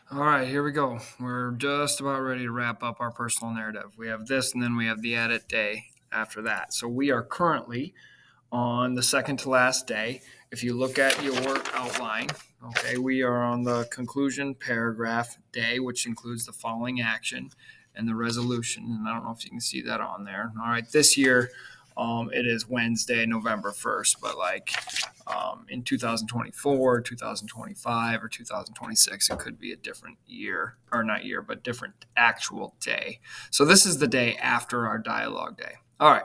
All right, here we go. We're just about ready to wrap up our personal narrative. We have this, and then we have the edit day after that. So we are currently on the second to last day. If you look at your outline, okay, we are on the conclusion paragraph day, which includes the following action and the resolution. And I don't know if you can see that on there. All right, this year it is Wednesday, November 1st, but in 2024, 2025, or 2026, it could be a different year, or not year, but different actual day. So this is the day after our dialogue day. All right.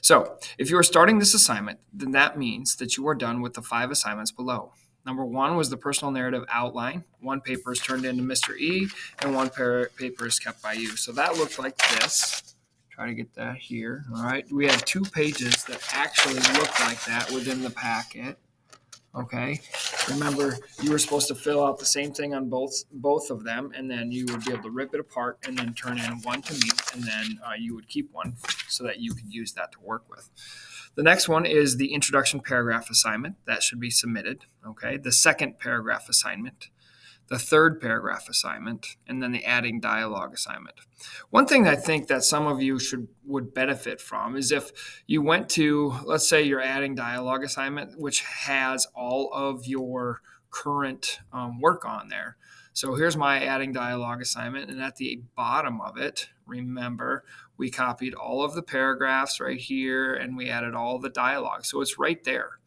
So, if you are starting this assignment, then that means that you are done with the 5 assignments below. Number 1 was the personal narrative outline. 1 paper is turned into Mr. E, and 1 paper is kept by you. So that looked like this. Try to get that here. All right. We had 2 pages that actually looked like that within the packet. Okay. Remember, you were supposed to fill out the same thing on both of them, and then you would be able to rip it apart and then turn in one to me, and then you would keep one so that you could use that to work with. The next one is the introduction paragraph assignment that should be submitted. Okay. The second paragraph assignment, the third paragraph assignment, and then the adding dialogue assignment. One thing I think that some of you would benefit from is if you went to, let's say, your adding dialogue assignment, which has all of your current work on there. So here's my adding dialogue assignment, and at the bottom of it, remember, we copied all of the paragraphs right here, and we added all the dialogue. So it's right there.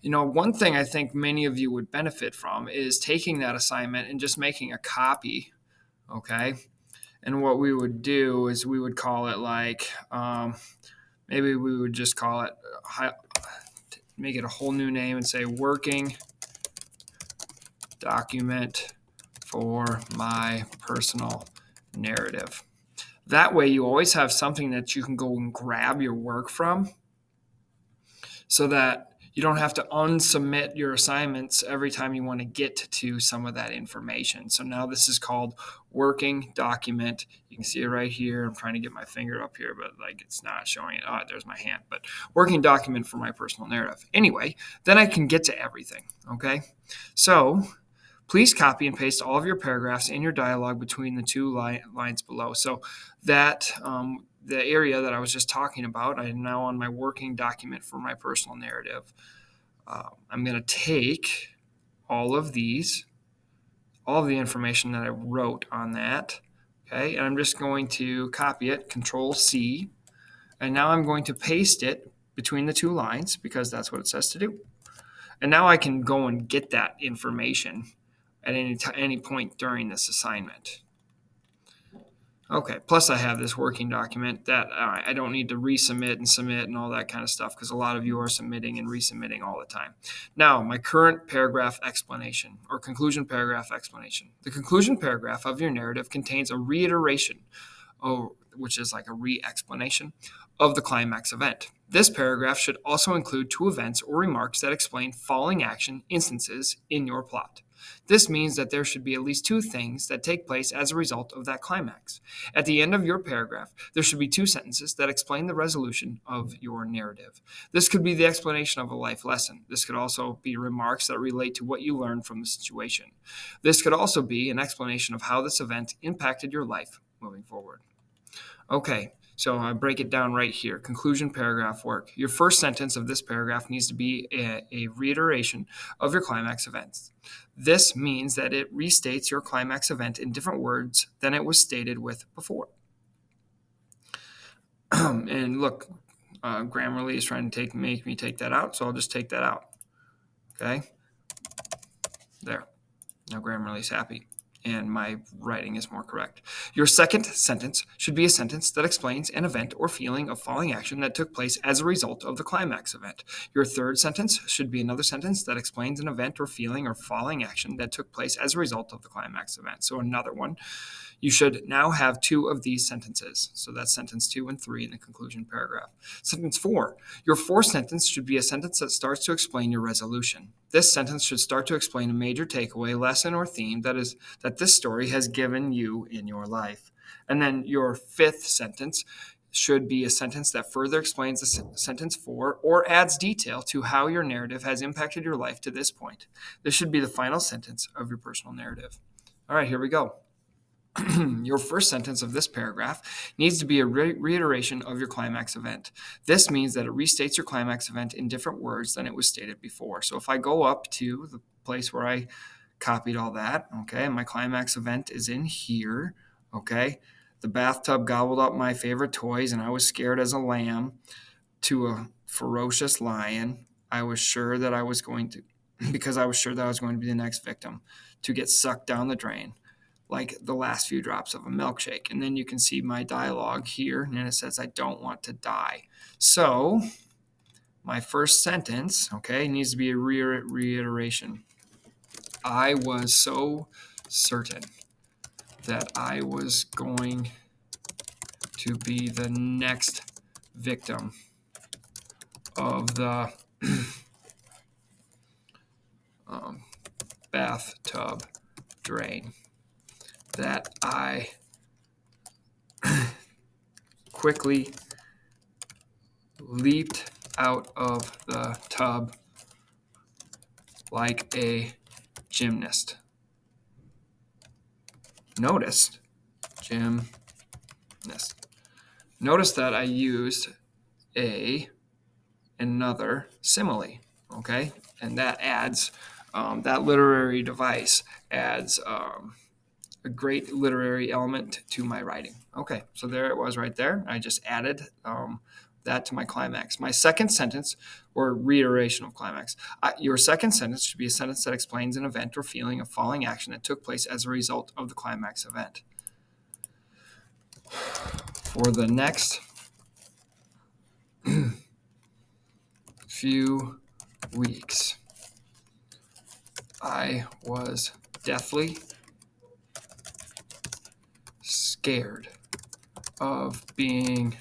One thing I think many of you would benefit from is taking that assignment and just making a copy, okay? And what we would do is we would call it maybe we would just call it, make it a whole new name and say working document for my personal narrative. That way you always have something that you can go and grab your work from so that you don't have to unsubmit your assignments every time you want to get to some of that information. So now this is called working document. You can see it right here. I'm trying to get my finger up here, but it's not showing it. Oh, there's my hand. But working document for my personal narrative. Anyway, then I can get to everything. Okay. So please copy and paste all of your paragraphs in your dialogue between the 2 lines below. So that the area that I was just talking about, I am now on my working document for my personal narrative. I'm going to take all of the information that I wrote on that, okay, and I'm just going to copy it, Control C, and now I'm going to paste it between the 2 lines because that's what it says to do. And now I can go and get that information at any point during this assignment. Okay, plus I have this working document that I don't need to resubmit and submit and all that kind of stuff because a lot of you are submitting and resubmitting all the time. Now, my current paragraph explanation or conclusion paragraph explanation. The conclusion paragraph of your narrative contains a reiteration, which is like a re-explanation of the climax event. This paragraph should also include 2 events or remarks that explain following action instances in your plot. This means that there should be at least 2 things that take place as a result of that climax. At the end of your paragraph, there should be 2 sentences that explain the resolution of your narrative. This could be the explanation of a life lesson. This could also be remarks that relate to what you learned from the situation. This could also be an explanation of how this event impacted your life moving forward. Okay, so I break it down right here. Conclusion paragraph work. Your first sentence of this paragraph needs to be a reiteration of your climax events. This means that it restates your climax event in different words than it was stated with before. And look, Grammarly is trying to make me take that out, so I'll just take that out. Okay, there. Now Grammarly's happy, and my writing is more correct. Your second sentence should be a sentence that explains an event or feeling of falling action that took place as a result of the climax event. Your third sentence should be another sentence that explains an event or feeling or falling action that took place as a result of the climax event. So another one. You should now have 2 of these sentences. So that's sentence 2 and 3 in the conclusion paragraph. Sentence 4. Your fourth sentence should be a sentence that starts to explain your resolution. This sentence should start to explain a major takeaway, lesson, or theme that this story has given you in your life. And then your 5th sentence should be a sentence that further explains the sentence 4 or adds detail to how your narrative has impacted your life to this point. This should be the final sentence of your personal narrative. All right, here we go. Your first sentence of this paragraph needs to be a reiteration of your climax event. This means that it restates your climax event in different words than it was stated before. So if I go up to the place where I copied all that, okay, and my climax event is in here, okay, the bathtub gobbled up my favorite toys and I was scared as a lamb to a ferocious lion. I was sure that I was going to, because I was sure that I was going to be the next victim to get sucked down the drain like the last few drops of a milkshake. And then you can see my dialogue here, and it says, I don't want to die. So my first sentence, okay, needs to be a reiteration. I was so certain that I was going to be the next victim of the bathtub drain, that I quickly leaped out of the tub like a gymnast. Notice that I used another simile, okay? And that adds, that literary device adds a great literary element to my writing. Okay, so there it was right there. I just added that to my climax. My second sentence, or reiteration of climax, your second sentence should be a sentence that explains an event or feeling of falling action that took place as a result of the climax event. For the next few weeks, I was deathly scared of being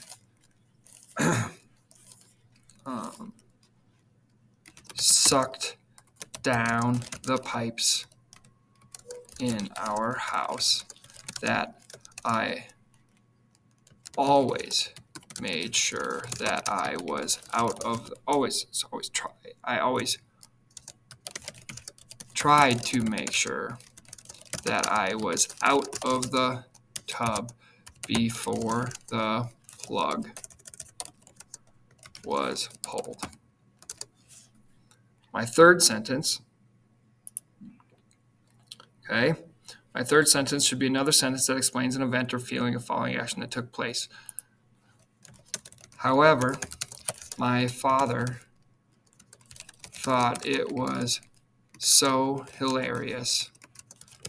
sucked down the pipes in our house, that I always made sure that I was out of I always tried to make sure that I was out of the tub before the plug was pulled. My third sentence, okay, my third sentence should be another sentence that explains an event or feeling of falling action that took place. However, my father thought it was so hilarious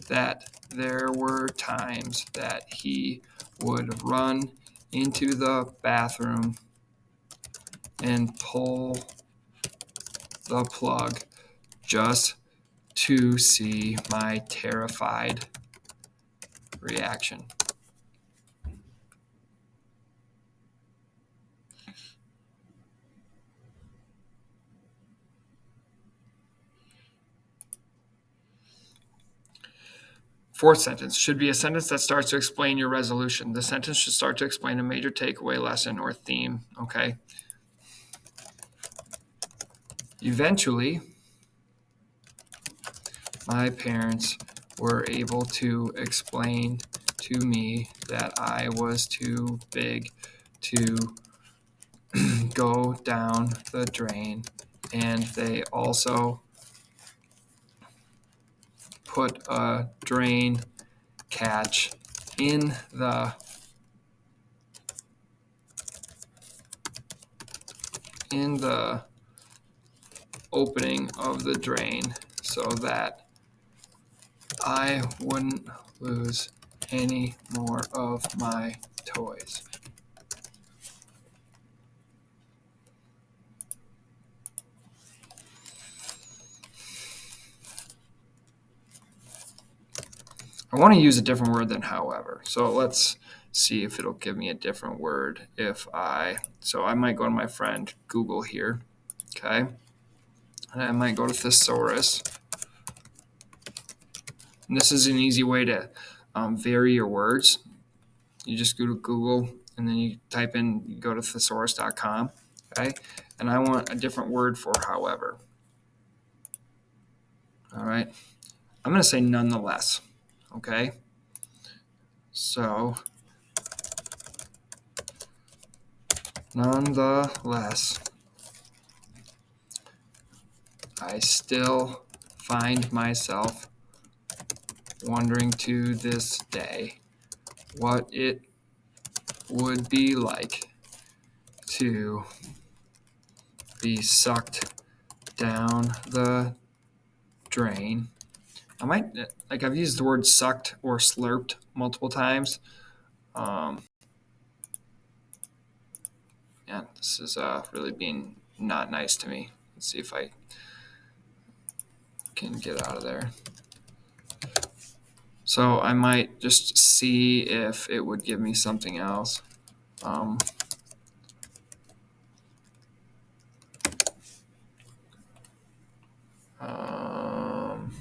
that there were times that he would run into the bathroom and pull the plug just to see my terrified reaction. Fourth sentence should be a sentence that starts to explain your resolution. The sentence should start to explain a major takeaway, lesson, or theme, okay? Eventually, my parents were able to explain to me that I was too big to go down the drain, and they also put a drain catch in the opening of the drain so that I wouldn't lose any more of my toys. I want to use a different word than however. So let's see if it'll give me a different word so I might go to my friend Google here, okay? And I might go to thesaurus. And this is an easy way to vary your words. You just go to Google and then you go to thesaurus.com, okay? And I want a different word for however. All right. I'm going to say nonetheless, Okay. So nonetheless, I still find myself wondering to this day what it would be like to be sucked down the drain. I might, I've used the word sucked or slurped multiple times. Yeah, this is really being not nice to me. Let's see if I can get out of there. So I might just see if it would give me something else. Um, um,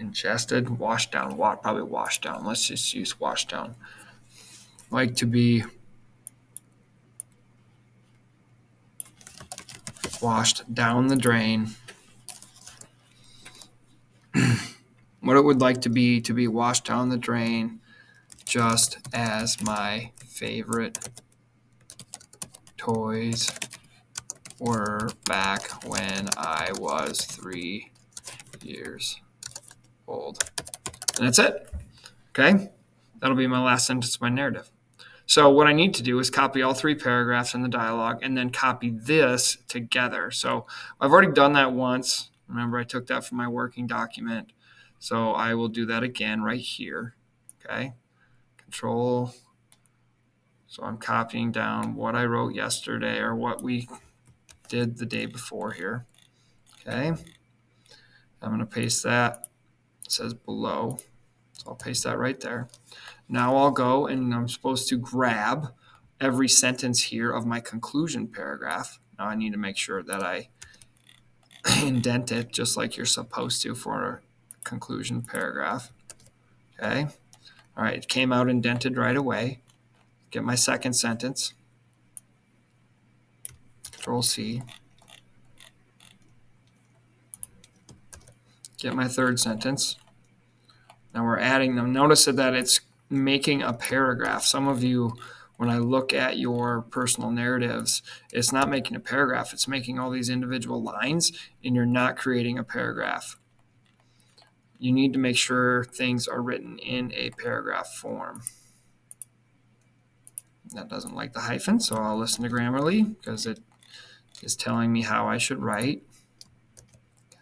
Ingested, washed down, probably washed down. Let's just use washed down. Like to be washed down the drain. What it would like to be washed down the drain, just as my favorite toys were back when I was 3 years old. And that's it. Okay? That'll be my last sentence of my narrative. So what I need to do is copy all 3 paragraphs in the dialogue and then copy this together. So I've already done that once. Remember, I took that from my working document. So I will do that again right here. Okay? Control. So I'm copying down what I wrote yesterday or what we did the day before here. Okay? I'm going to paste that. It says below. So I'll paste that right there. Now I'll go and I'm supposed to grab every sentence here of my conclusion paragraph. Now I need to make sure that I indent it just like you're supposed to for a conclusion paragraph. Okay. All right. It came out indented right away. Get my second sentence. Control C. Get my third sentence. Now we're adding them. Notice that it's making a paragraph. Some of you, when I look at your personal narratives, it's not making a paragraph. It's making all these individual lines, and you're not creating a paragraph. You need to make sure things are written in a paragraph form. That doesn't like the hyphen, so I'll listen to Grammarly because it is telling me how I should write.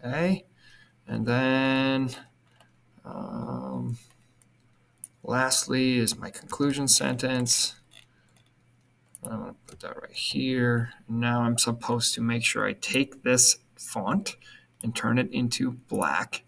Okay, and then lastly is my conclusion sentence. I'm going to put that right here. Now I'm supposed to make sure I take this font and turn it into black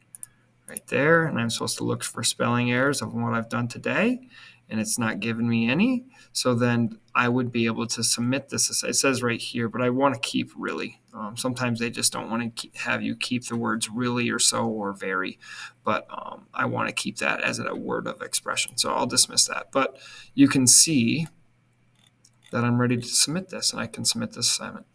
right there. And I'm supposed to look for spelling errors of what I've done today. And it's not giving me any. So then I would be able to submit this. It says right here, but I want to keep really. Sometimes they just don't want to have you keep the words really or so or very. But I want to keep that as a word of expression. So I'll dismiss that. But you can see that I'm ready to submit this, and I can submit this assignment.